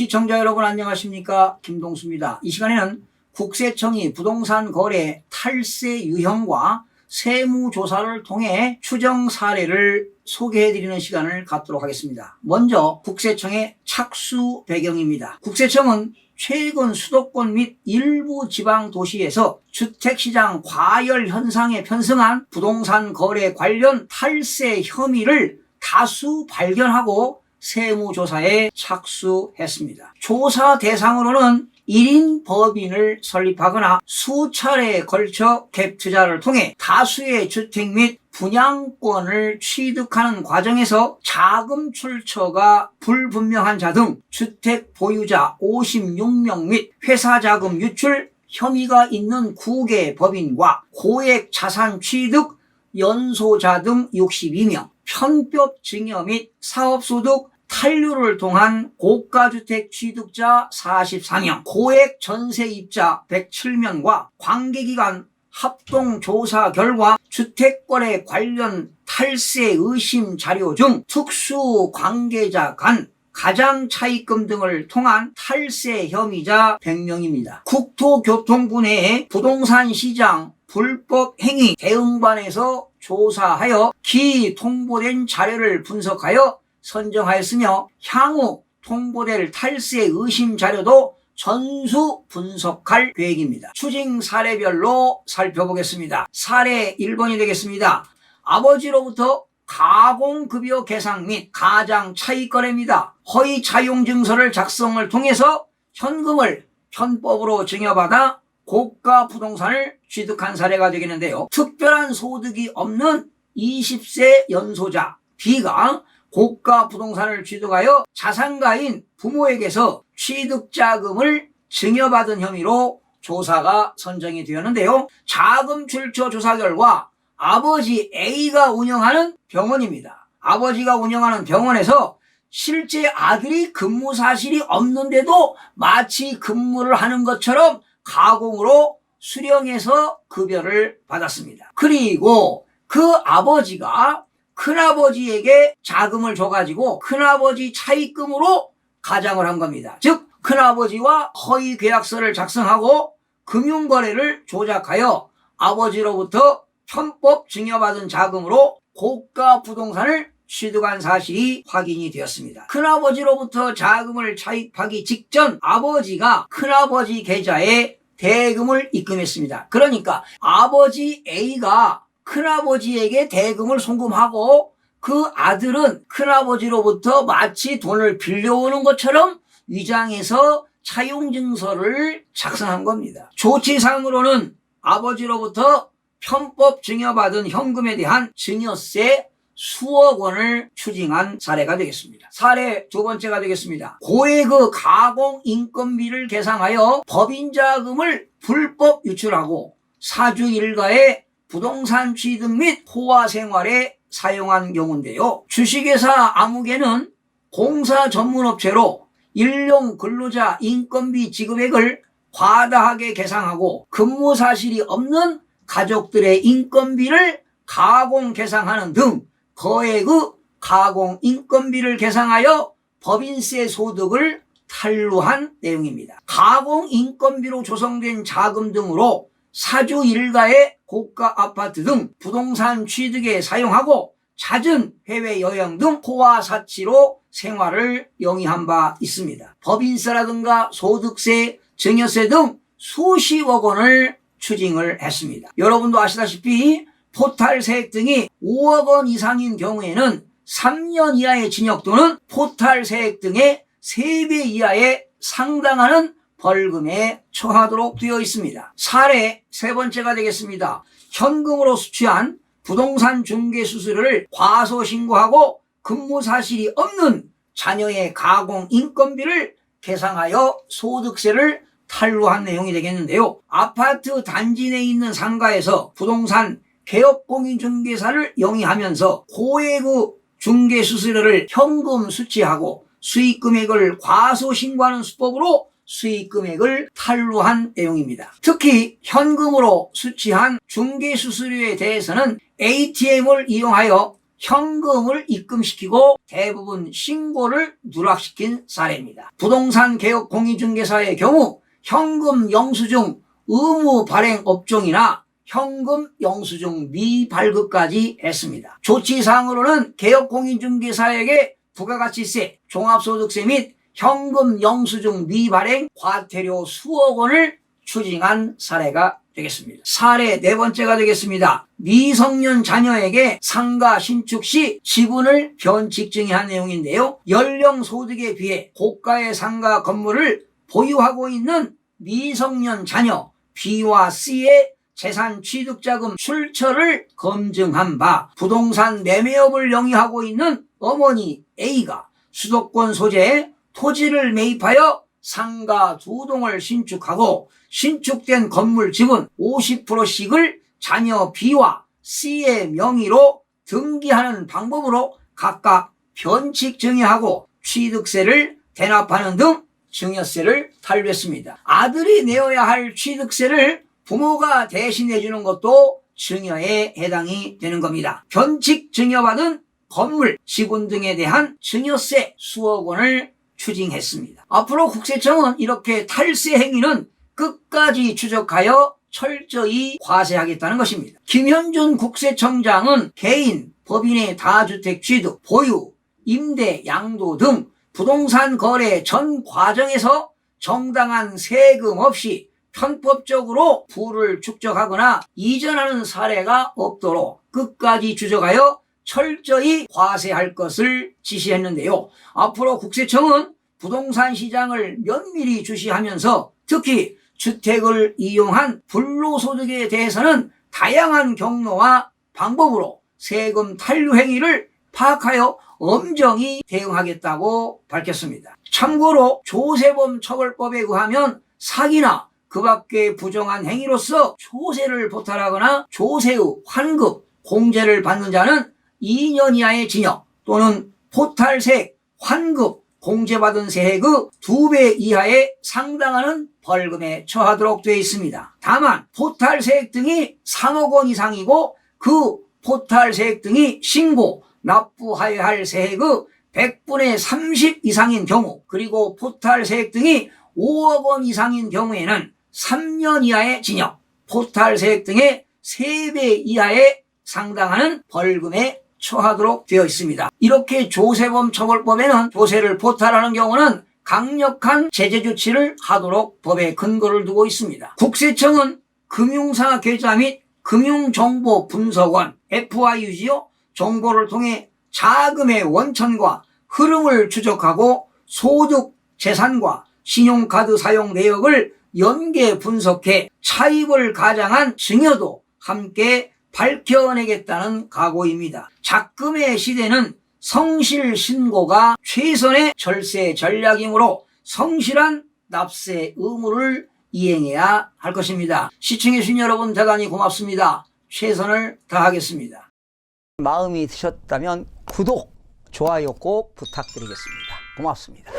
시청자 여러분 안녕하십니까? 김동수입니다. 이 시간에는 국세청이 부동산 거래 탈세 유형과 세무조사를 통해 추정 사례를 소개해드리는 시간을 갖도록 하겠습니다. 먼저 국세청의 착수 배경입니다. 국세청은 최근 수도권 및 일부 지방 도시에서 주택시장 과열 현상에 편승한 부동산 거래 관련 탈세 혐의를 다수 발견하고 세무조사에 착수했습니다. 조사 대상으로는 1인 법인을 설립하거나 수차례에 걸쳐 갭 투자를 통해 다수의 주택 및 분양권을 취득하는 과정에서 자금 출처가 불분명한 자 등 주택 보유자 56명 및 회사 자금 유출 혐의가 있는 구개 법인과 고액 자산 취득 연소자 등 62명, 편법 증여 및 사업소득 탄류를 통한 고가주택 취득자 44명, 고액 전세입자 107명과 관계기관 합동조사 결과 주택거래 관련 탈세 의심 자료 중 특수 관계자 간 가장 차입금 등을 통한 탈세 혐의자 100명입니다. 국토교통부 내에 부동산 시장 불법 행위 대응반에서 조사하여 기 통보된 자료를 분석하여 선정하였으며 향후 통보될 탈세 의심 자료도 전수 분석할 계획입니다. 추징 사례별로 살펴보겠습니다. 사례 1번이 되겠습니다. 아버지로부터 가공급여 계상 및 가장 차익 거래입니다. 허위 차용 증서를 작성을 통해서 현금을 편법으로 증여받아 고가 부동산을 취득한 사례가 되겠는데요. 특별한 소득이 없는 20세 연소자 B가 고가 부동산을 취득하여 자산가인 부모에게서 취득자금을 증여받은 혐의로 조사가 선정이 되었는데요. 자금 출처 조사 결과 아버지 A가 운영하는 병원입니다. 아버지가 운영하는 병원에서 실제 아들이 근무 사실이 없는데도 마치 근무를 하는 것처럼 가공으로 수령해서 급여를 받았습니다. 그리고 그 아버지가 큰아버지에게 자금을 줘가지고 큰아버지 차입금으로 가장을 한 겁니다. 즉 큰아버지와 허위 계약서를 작성하고 금융거래를 조작하여 아버지로부터 편법 증여받은 자금으로 고가 부동산을 취득한 사실이 확인이 되었습니다. 큰아버지로부터 자금을 차입하기 직전 아버지가 큰아버지 계좌에 대금을 입금했습니다. 그러니까 아버지 A가 큰아버지에게 대금을 송금하고 그 아들은 큰아버지로부터 마치 돈을 빌려오는 것처럼 위장해서 차용증서를 작성한 겁니다. 조치상으로는 아버지로부터 편법 증여받은 현금에 대한 증여세 수억 원을 추징한 사례가 되겠습니다. 사례 두 번째가 되겠습니다. 고액의 가공 인건비를 계상하여 법인자금을 불법 유출하고 사주 일가의 부동산 취득 및 호화 생활에 사용한 경우인데요. 주식회사 아무개는 공사 전문업체로 일용 근로자 인건비 지급액을 과다하게 계상하고 근무 사실이 없는 가족들의 인건비를 가공 계상하는 등 거액의 가공 인건비를 계상하여 법인세 소득을 탄루한 내용입니다. 가공 인건비로 조성된 자금 등으로 사주 일가의 고가 아파트 등 부동산 취득에 사용하고 잦은 해외여행 등 호화 사치로 생활을 영위한 바 있습니다. 법인세라든가 소득세, 증여세 등 수십억 원을 추징을 했습니다. 여러분도 아시다시피 포탈 세액 등이 5억 원 이상인 경우에는 3년 이하의 징역 또는 포탈 세액 등의 3배 이하의 상당하는 벌금에 처하도록 되어 있습니다. 사례 세 번째가 되겠습니다. 현금으로 수취한 부동산 중개 수수료를 과소신고하고 근무 사실이 없는 자녀의 가공 인건비를 계상하여 소득세를 탄루한 내용이 되겠는데요. 아파트 단지 내에 있는 상가에서 부동산 개업공인중개사를 영위하면서 고액의 중개수수료를 현금 수취하고 수익금액을 과소신고하는 수법으로 수익금액을 탄루한 내용입니다. 특히 현금으로 수취한 중개수수료에 대해서는 ATM을 이용하여 현금을 입금시키고 대부분 신고를 누락시킨 사례입니다. 부동산 개업 공인중개사의 경우 현금 영수증 의무 발행 업종이나 현금 영수증 미발급까지 했습니다. 조치사항으로는 개업 공인중개사에게 부가가치세, 종합소득세 및 현금 영수증 미발행 과태료 수억 원을 추징한 사례가 되겠습니다. 사례 네 번째가 되겠습니다. 미성년 자녀에게 상가 신축 시 지분을 변칙 증여한 내용인데요. 연령 소득에 비해 고가의 상가 건물을 보유하고 있는 미성년 자녀 B와 C의 재산 취득자금 출처를 검증한 바 부동산 매매업을 영위하고 있는 어머니 A가 수도권 소재의 토지를 매입하여 상가 2동을 신축하고 신축된 건물 지분 50%씩을 자녀 B와 C의 명의로 등기하는 방법으로 각각 변칙 증여하고 취득세를 대납하는 등 증여세를 탈루했습니다. 아들이 내어야 할 취득세를 부모가 대신해 주는 것도 증여에 해당이 되는 겁니다. 변칙 증여받은 건물, 지분 등에 대한 증여세 수억 원을 추징했습니다. 앞으로 국세청은 이렇게 탈세 행위는 끝까지 추적하여 철저히 과세하겠다는 것입니다. 김현준 국세청장은 개인, 법인의 다주택 취득, 보유, 임대, 양도 등 부동산 거래 전 과정에서 정당한 세금 없이 편법적으로 부를 축적하거나 이전하는 사례가 없도록 끝까지 추적하여 철저히 과세할 것을 지시했는데요. 앞으로 국세청은 부동산 시장을 면밀히 주시하면서 특히 주택을 이용한 불로소득에 대해서는 다양한 경로와 방법으로 세금 탈루 행위를 파악하여 엄정히 대응하겠다고 밝혔습니다. 참고로 조세범 처벌법에 의하면 사기나 그 밖의 부정한 행위로서 조세를 포탈하거나 조세의 환급, 공제를 받는 자는 2년 이하의 징역 또는 포탈세액, 환급, 공제받은 세액의 2배 이하에 상당하는 벌금에 처하도록 되어 있습니다. 다만 포탈세액 등이 3억 원 이상이고 그 포탈세액 등이 신고, 납부하여야 할 세액의 100분의 30 이상인 경우 그리고 포탈세액 등이 5억 원 이상인 경우에는 3년 이하의 징역, 포탈세액 등의 3배 이하에 상당하는 벌금에 처하도록 되어 있습니다. 이렇게 조세범 처벌법에는 조세를 포탈하는 경우는 강력한 제재 조치를 하도록 법에 근거를 두고 있습니다. 국세청은 금융사 계좌 및 금융정보분석원 FIU지요 정보를 통해 자금의 원천과 흐름을 추적하고 소득, 재산과 신용카드 사용 내역을 연계 분석해 차입을 가장한 증여도 함께 밝혀내겠다는 각오입니다. 작금의 시대는 성실 신고가 최선의 절세 전략이므로 성실한 납세 의무를 이행해야 할 것입니다. 시청해주신 여러분 대단히 고맙습니다. 최선을 다하겠습니다. 마음이 드셨다면 구독, 좋아요 꼭 부탁드리겠습니다. 고맙습니다.